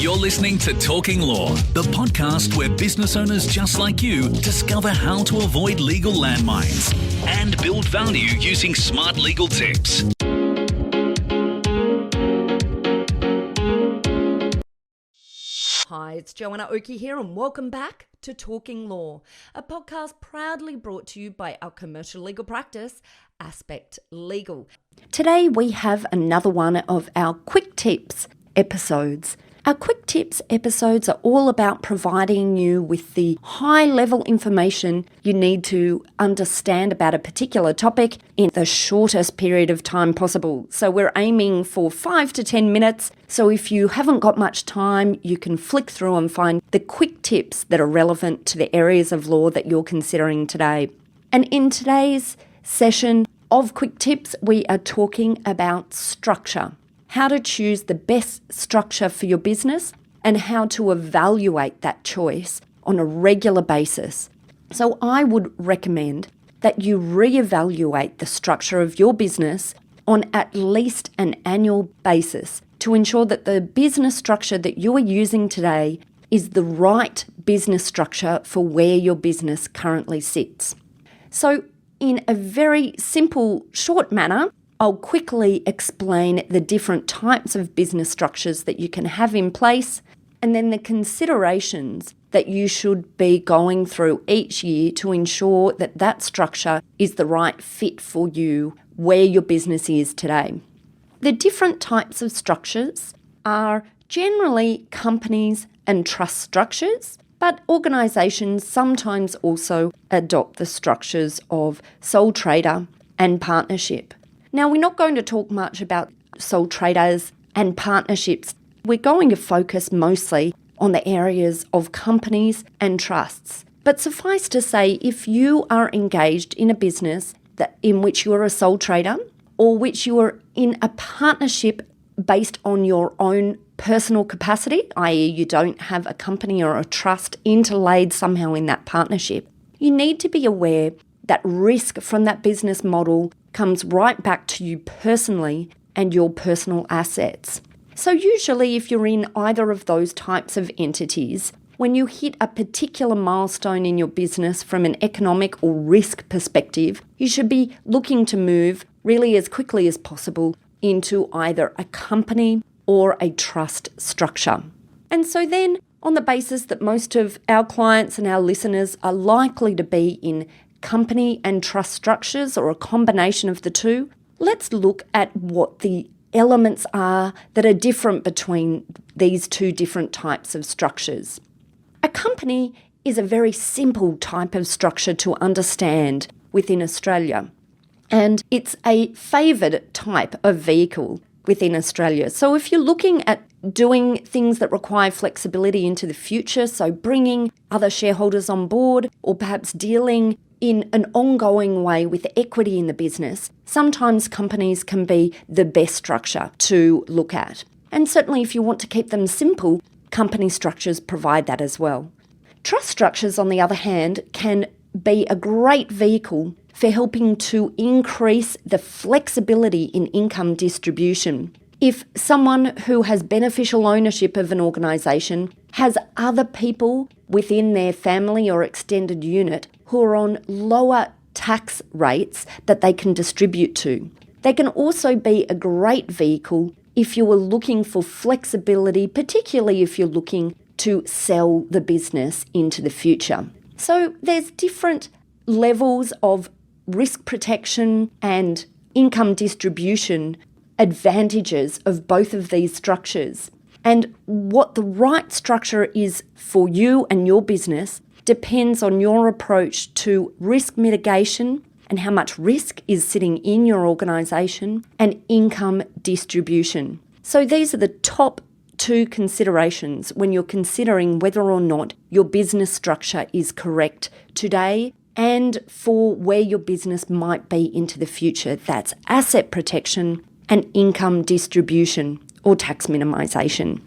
You're listening to Talking Law, the podcast where business owners just like you discover how to avoid legal landmines and build value using smart legal tips. Hi, it's Joanna Oakey here and welcome back to Talking Law, a podcast proudly brought to you by our commercial legal practice, Aspect Legal. Today we have another one of our Quick Tips episodes. Our Quick Tips episodes are all about providing you with the high-level information you need to understand about a particular topic in the shortest period of time possible. So we're aiming for 5 to 10 minutes. So if you haven't got much time, you can flick through and find the quick tips that are relevant to the areas of law that you're considering today. And in today's session of Quick Tips, we are talking about structure. How to choose the best structure for your business and how to evaluate that choice on a regular basis. So I would recommend that you reevaluate the structure of your business on at least an annual basis to ensure that the business structure that you are using today is the right business structure for where your business currently sits. So in a very simple, short manner, I'll quickly explain the different types of business structures that you can have in place and then the considerations that you should be going through each year to ensure that that structure is the right fit for you where your business is today. The different types of structures are generally companies and trust structures, but organisations sometimes also adopt the structures of sole trader and partnership. Now, we're not going to talk much about sole traders and partnerships. We're going to focus mostly on the areas of companies and trusts. But suffice to say, if you are engaged in a business in which you are a sole trader or which you are in a partnership based on your own personal capacity, i.e. you don't have a company or a trust interlaid somehow in that partnership, you need to be aware that risk from that business model comes right back to you personally and your personal assets. So usually if you're in either of those types of entities, when you hit a particular milestone in your business from an economic or risk perspective, you should be looking to move really as quickly as possible into either a company or a trust structure. And so then, on the basis that most of our clients and our listeners are likely to be in company and trust structures or a combination of the two, let's look at what the elements are that are different between these two different types of structures. A company is a very simple type of structure to understand within Australia, and it's a favoured type of vehicle within Australia. So if you're looking at doing things that require flexibility into the future, so bringing other shareholders on board or perhaps dealing in an ongoing way with equity in the business, sometimes companies can be the best structure to look at. And certainly if you want to keep them simple, company structures provide that as well. Trust structures, on the other hand, can be a great vehicle for helping to increase the flexibility in income distribution. If someone who has beneficial ownership of an organisation has other people within their family or extended unit who are on lower tax rates that they can distribute to. They can also be a great vehicle if you are looking for flexibility, particularly if you're looking to sell the business into the future. So there's different levels of risk protection and income distribution advantages of both of these structures. And what the right structure is for you and your business depends on your approach to risk mitigation and how much risk is sitting in your organisation and income distribution. So these are the top two considerations when you're considering whether or not your business structure is correct today and for where your business might be into the future. That's asset protection and income distribution or tax minimisation.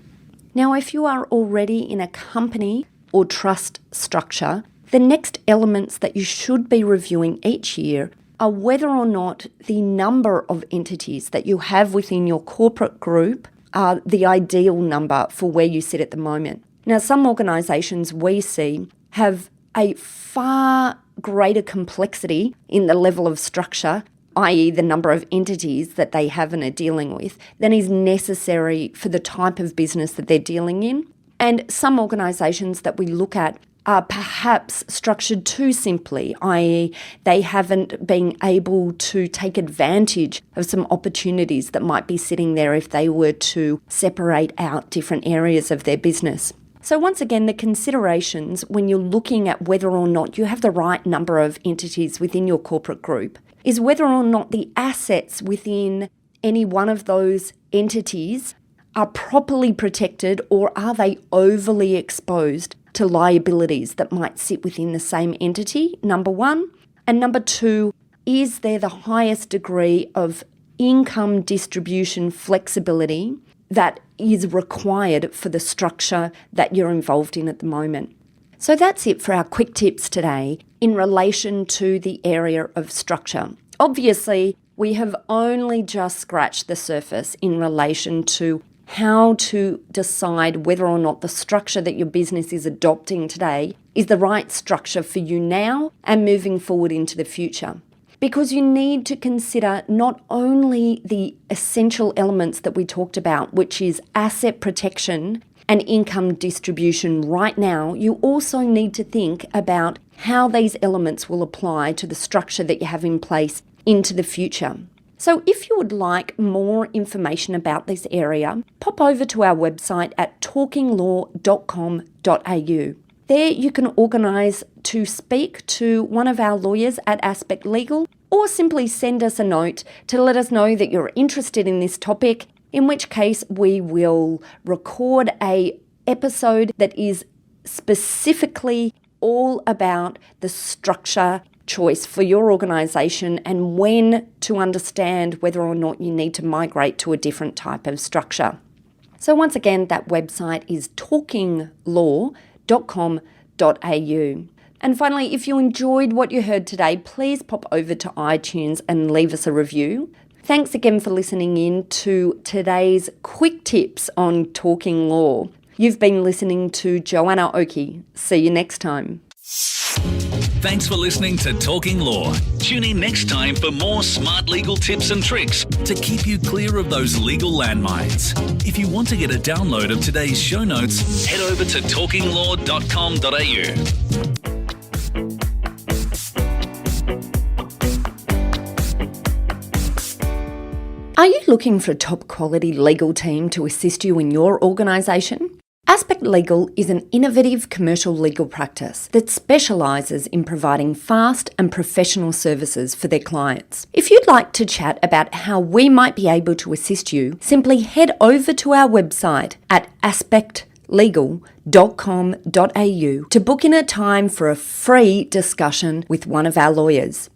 Now, if you are already in a company or trust structure, the next elements that you should be reviewing each year are whether or not the number of entities that you have within your corporate group are the ideal number for where you sit at the moment. Now, some organisations we see have a far greater complexity in the level of structure, i.e. the number of entities that they have and are dealing with, than is necessary for the type of business that they're dealing in. And some organisations that we look at are perhaps structured too simply, i.e. they haven't been able to take advantage of some opportunities that might be sitting there if they were to separate out different areas of their business. So once again, the considerations when you're looking at whether or not you have the right number of entities within your corporate group is whether or not the assets within any one of those entities are properly protected, or are they overly exposed to liabilities that might sit within the same entity, number one. And number two, is there the highest degree of income distribution flexibility that is required for the structure that you're involved in at the moment? So that's it for our quick tips today in relation to the area of structure. Obviously, we have only just scratched the surface in relation to how to decide whether or not the structure that your business is adopting today is the right structure for you now and moving forward into the future. Because you need to consider not only the essential elements that we talked about, which is asset protection and income distribution right now, you also need to think about how these elements will apply to the structure that you have in place into the future. So if you would like more information about this area, pop over to our website at talkinglaw.com.au. There you can organise to speak to one of our lawyers at Aspect Legal, or simply send us a note to let us know that you're interested in this topic, in which case we will record an episode that is specifically all about the structure choice for your organisation and when to understand whether or not you need to migrate to a different type of structure. So once again, that website is talkinglaw.com.au. And finally, if you enjoyed what you heard today, please pop over to iTunes and leave us a review. Thanks again for listening in to today's quick tips on Talking Law. You've been listening to Joanna Oakey. See you next time. Thanks for listening to Talking Law. Tune in next time for more smart legal tips and tricks to keep you clear of those legal landmines. If you want to get a download of today's show notes, head over to talkinglaw.com.au. Are you looking for a top quality legal team to assist you in your organisation? Aspect Legal is an innovative commercial legal practice that specialises in providing fast and professional services for their clients. If you'd like to chat about how we might be able to assist you, simply head over to our website at aspectlegal.com.au to book in a time for a free discussion with one of our lawyers.